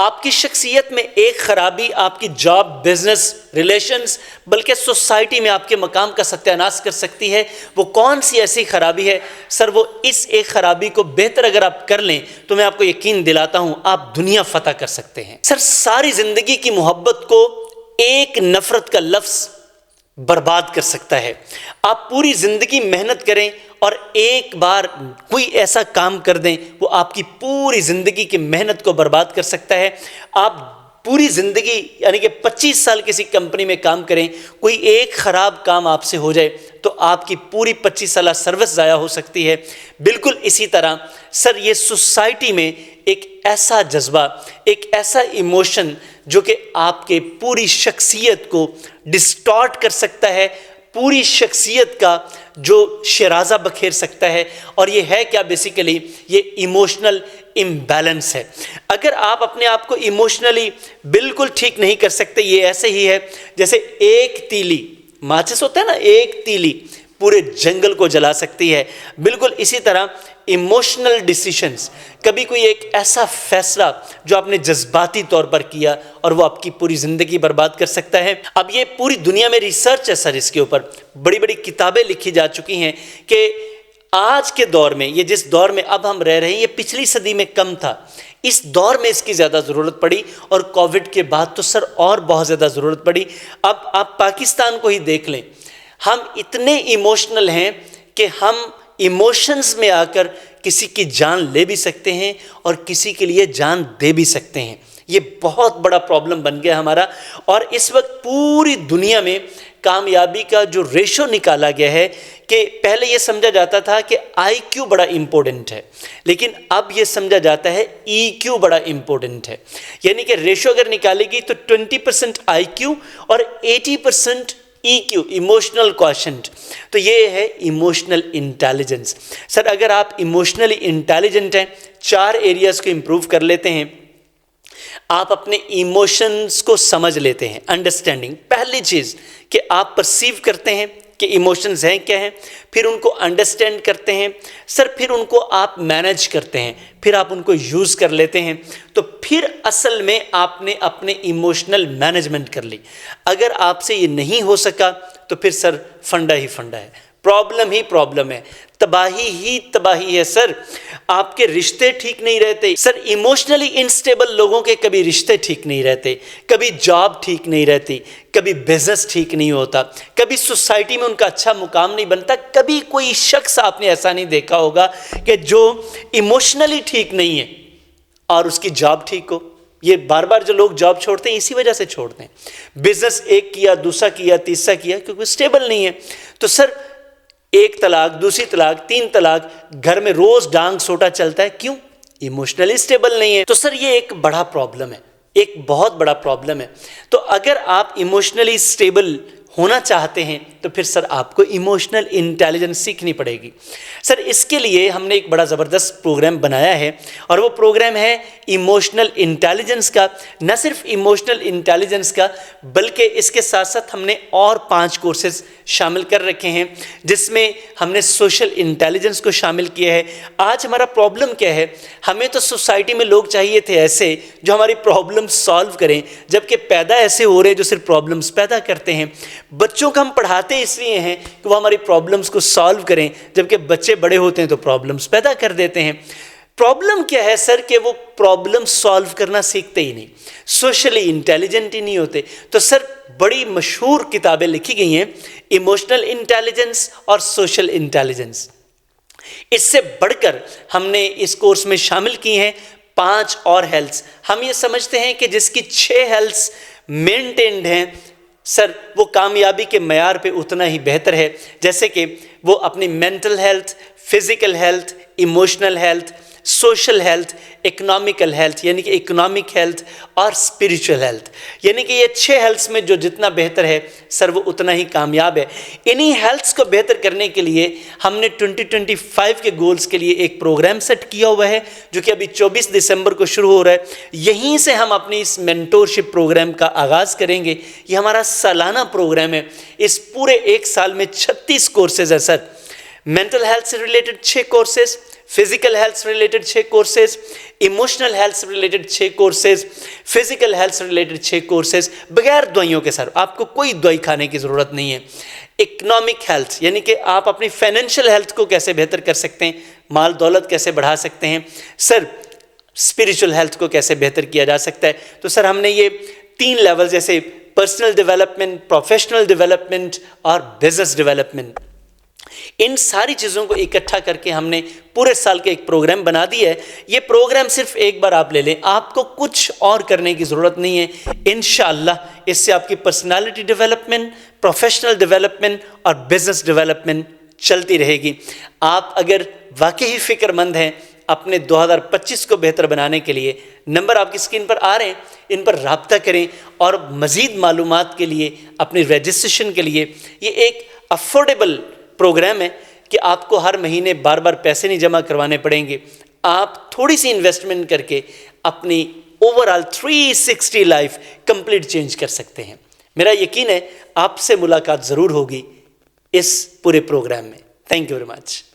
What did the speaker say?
آپ کی شخصیت میں ایک خرابی آپ کی جاب، بزنس، ریلیشنز، بلکہ سوسائٹی میں آپ کے مقام کا ستیہ ناش کر سکتی ہے۔ وہ کون سی ایسی خرابی ہے؟ سر وہ اس ایک خرابی کو بہتر اگر آپ کر لیں تو میں آپ کو یقین دلاتا ہوں آپ دنیا فتح کر سکتے ہیں۔ سر ساری زندگی کی محبت کو ایک نفرت کا لفظ برباد کر سکتا ہے۔ آپ پوری زندگی محنت کریں اور ایک بار کوئی ایسا کام کر دیں وہ آپ کی پوری زندگی کی محنت کو برباد کر سکتا ہے۔ آپ پوری زندگی یعنی کہ 25 سال کسی کمپنی میں کام کریں، کوئی ایک خراب کام آپ سے ہو جائے تو آپ کی پوری 25 سالہ سروس ضائع ہو سکتی ہے۔ بالکل اسی طرح سر یہ سوسائٹی میں ایک ایسا جذبہ، ایک ایسا ایموشن جو کہ آپ کے پوری شخصیت کو ڈسٹارٹ کر سکتا ہے، پوری شخصیت کا جو شیرازہ بکھیر سکتا ہے، اور یہ ہے کیا؟ بیسیکلی یہ ایموشنل امبیلنس ہے۔ اگر آپ اپنے آپ کو ایموشنلی بالکل ٹھیک نہیں کر سکتے، یہ ایسے ہی ہے جیسے ایک تیلی، ماچس ہوتا ہے نا، ایک تیلی پورے جنگل کو جلا سکتی ہے۔ بالکل اسی طرح ایموشنل ڈیسیشنز، کبھی کوئی ایک ایسا فیصلہ جو آپ نے جذباتی طور پر کیا اور وہ آپ کی پوری زندگی برباد کر سکتا ہے۔ اب یہ پوری دنیا میں ریسرچ ہے سر، اس کے اوپر بڑی بڑی کتابیں لکھی جا چکی ہیں کہ آج کے دور میں، یہ جس دور میں اب ہم رہ رہے ہیں، یہ پچھلی صدی میں کم تھا، اس دور میں اس کی زیادہ ضرورت پڑی، اور کووڈ کے بعد تو سر اور بہت زیادہ ضرورت پڑی۔ اب آپ پاکستان کو ہی دیکھ لیں، ہم اتنے ایموشنل ہیں کہ ہم ایموشنز میں آ کر کسی کی جان لے بھی سکتے ہیں اور کسی کے لیے جان دے بھی سکتے ہیں۔ یہ بہت بڑا پرابلم بن گیا ہمارا، اور اس وقت پوری دنیا میں کامیابی کا جو ریشو نکالا گیا ہے کہ پہلے یہ سمجھا جاتا تھا کہ آئی کیو بڑا امپورٹنٹ ہے، لیکن اب یہ سمجھا جاتا ہے ای کیو بڑا امپورٹنٹ ہے۔ یعنی کہ ریشو اگر نکالے گی تو 20% آئی کیو اور 80% ای کیو، ایموشنل کوشنٹ، تو یہ ہے ایموشنل انٹیلیجنس۔ سر اگر آپ ایموشنلی انٹیلیجنٹ ہیں، 4 ایریاز کو امپروو کر لیتے ہیں، آپ اپنے ایموشنز کو سمجھ لیتے ہیں، انڈرسٹینڈنگ، پہلی چیز کہ آپ پرسیو کرتے ہیں کہ ایموشنز ہیں کیا ہیں، پھر ان کو انڈرسٹینڈ کرتے ہیں، سر پھر ان کو آپ مینیج کرتے ہیں، پھر آپ ان کو یوز کر لیتے ہیں، تو پھر اصل میں آپ نے اپنے ایموشنل مینجمنٹ کر لی۔ اگر آپ سے یہ نہیں ہو سکا تو پھر سر فنڈا ہی فنڈا ہے، پرابلم ہی پرابلم ہے، تباہی ہی تباہی ہے سر۔ آپ کے رشتے ٹھیک نہیں رہتے سر، ایموشنلی انسٹیبل لوگوں کے کبھی رشتے ٹھیک نہیں رہتے، کبھی جاب ٹھیک نہیں رہتی، کبھی بزنس ٹھیک نہیں ہوتا، کبھی سوسائٹی میں ان کا اچھا مقام نہیں بنتا۔ کبھی کوئی شخص آپ نے ایسا نہیں دیکھا ہوگا کہ جو ایموشنلی ٹھیک نہیں ہے اور اس کی جاب ٹھیک ہو۔ یہ بار بار جو لوگ جاب چھوڑتے ہیں اسی وجہ سے چھوڑتے ہیں، بزنس ایک کیا، دوسرا کیا، تیسرا کیا، کیونکہ سٹیبل نہیں ہے۔ تو سر ایک طلاق، دوسری طلاق، 3 طلاق، گھر میں روز ڈانگ سوٹا چلتا ہے، کیوں؟ ایموشنلی سٹیبل نہیں ہے۔ تو سر یہ ایک بڑا پرابلم ہے، ایک بہت بڑا پرابلم ہے۔ تو اگر آپ ایموشنلی سٹیبل ہونا چاہتے ہیں تو پھر سر آپ کو ایموشنل انٹیلیجنس سیکھنی پڑے گی۔ سر اس کے لیے ہم نے ایک بڑا زبردست پروگرام بنایا ہے، اور وہ پروگرام ہے ایموشنل انٹیلیجنس کا۔ نہ صرف ایموشنل انٹیلیجنس کا بلکہ اس کے ساتھ ساتھ ہم نے اور 5 کورسز شامل کر رکھے ہیں، جس میں ہم نے سوشل انٹیلیجنس کو شامل کیا ہے۔ آج ہمارا پرابلم کیا ہے؟ ہمیں تو سوسائٹی میں لوگ چاہیے تھے ایسے جو ہماری پرابلم سالو کریں، جبکہ پیدا ایسے ہو رہے ہیں جو صرف پرابلمس پیدا کرتے ہیں۔ بچوں کو ہم پڑھاتے اس لیے ہیں کہ وہ ہماری پرابلمس کو سالو کریں، جبکہ بچے بڑے ہوتے ہیں تو پرابلمس پیدا کر دیتے ہیں۔ پرابلم کیا ہے سر؟ کہ وہ پرابلم سالو کرنا سیکھتے ہی نہیں، سوشلی انٹیلیجنٹ ہی نہیں ہوتے۔ تو سر بڑی مشہور کتابیں لکھی گئی ہیں، ایموشنل انٹیلیجنس اور سوشل انٹیلیجنس۔ اس سے بڑھ کر ہم نے اس کورس میں شامل کی ہیں 5 اور ہیلتھس۔ ہم یہ سمجھتے ہیں کہ جس کی 6 ہیلتھس مینٹینڈ ہیں سر، وہ کامیابی کے معیار پہ اتنا ہی بہتر ہے، جیسے کہ وہ اپنی mental health, physical health, emotional health, social health, economical health یعنی کہ اکنامک ہیلتھ، اور اسپریچول ہیلتھ، یعنی کہ یہ 6 ہیلتھس میں جو جتنا بہتر ہے سر وہ اتنا ہی کامیاب ہے۔ انہی ہیلتھس کو بہتر کرنے کے لیے ہم نے 2025 کے گولز کے لیے ایک پروگرام سیٹ کیا ہوا ہے، جو کہ ابھی 24 دسمبر کو شروع ہو رہا ہے۔ یہیں سے ہم اپنی اس مینٹورشپ پروگرام کا آغاز کریں گے۔ یہ ہمارا سالانہ پروگرام ہے، اس پورے 1 سال میں 36 کورسز ہے سر۔ مینٹل ہیلتھ سے ریلیٹڈ 6 کورسز، فزیکل ہیلتھ سے ریلیٹڈ 6 کورسز، ایموشنل ہیلتھ سے ریلیٹڈ 6 کورسز، فزیکل ہیلتھ سے ریلیٹڈ 6 کورسز بغیر دوائیوں کے سر، آپ کو کوئی دوائی کھانے کی ضرورت نہیں ہے۔ اکنامک ہیلتھ یعنی کہ آپ اپنی فائنینشیل ہیلتھ کو کیسے بہتر کر سکتے ہیں، مال دولت کیسے بڑھا سکتے ہیں، سر اسپریچول ہیلتھ کو کیسے بہتر کیا جا سکتا ہے۔ تو سر ہم نے یہ 3 لیول جیسے پرسنل ڈیولپمنٹ، پروفیشنل ڈیولپمنٹ اور بزنس ڈیولپمنٹ، ان ساری چیزوں کو اکٹھا کر کے ہم نے پورے سال کے ایک پروگرام بنا دیا ہے۔ یہ پروگرام صرف ایک بار آپ لے لیں، آپ کو کچھ اور کرنے کی ضرورت نہیں ہے۔ انشاءاللہ اس سے آپ کی پرسنالٹی ڈیولپمنٹ، پروفیشنل ڈیولپمنٹ اور بزنس ڈیولپمنٹ چلتی رہے گی۔ آپ اگر واقعی فکر مند ہیں اپنے 2025 کو بہتر بنانے کے لیے، نمبر آپ کی اسکرین پر آ رہے ہیں، ان پر رابطہ کریں اور مزید معلومات کے لیے، اپنی رجسٹریشن کے لیے، یہ ایک افورڈیبل پروگرام ہے کہ آپ کو ہر مہینے بار بار پیسے نہیں جمع کروانے پڑیں گے۔ آپ تھوڑی سی انویسٹمنٹ کر کے اپنی اوورآل 360 لائف کمپلیٹ چینج کر سکتے ہیں۔ میرا یقین ہے آپ سے ملاقات ضرور ہوگی اس پورے پروگرام میں۔ Thank you very much.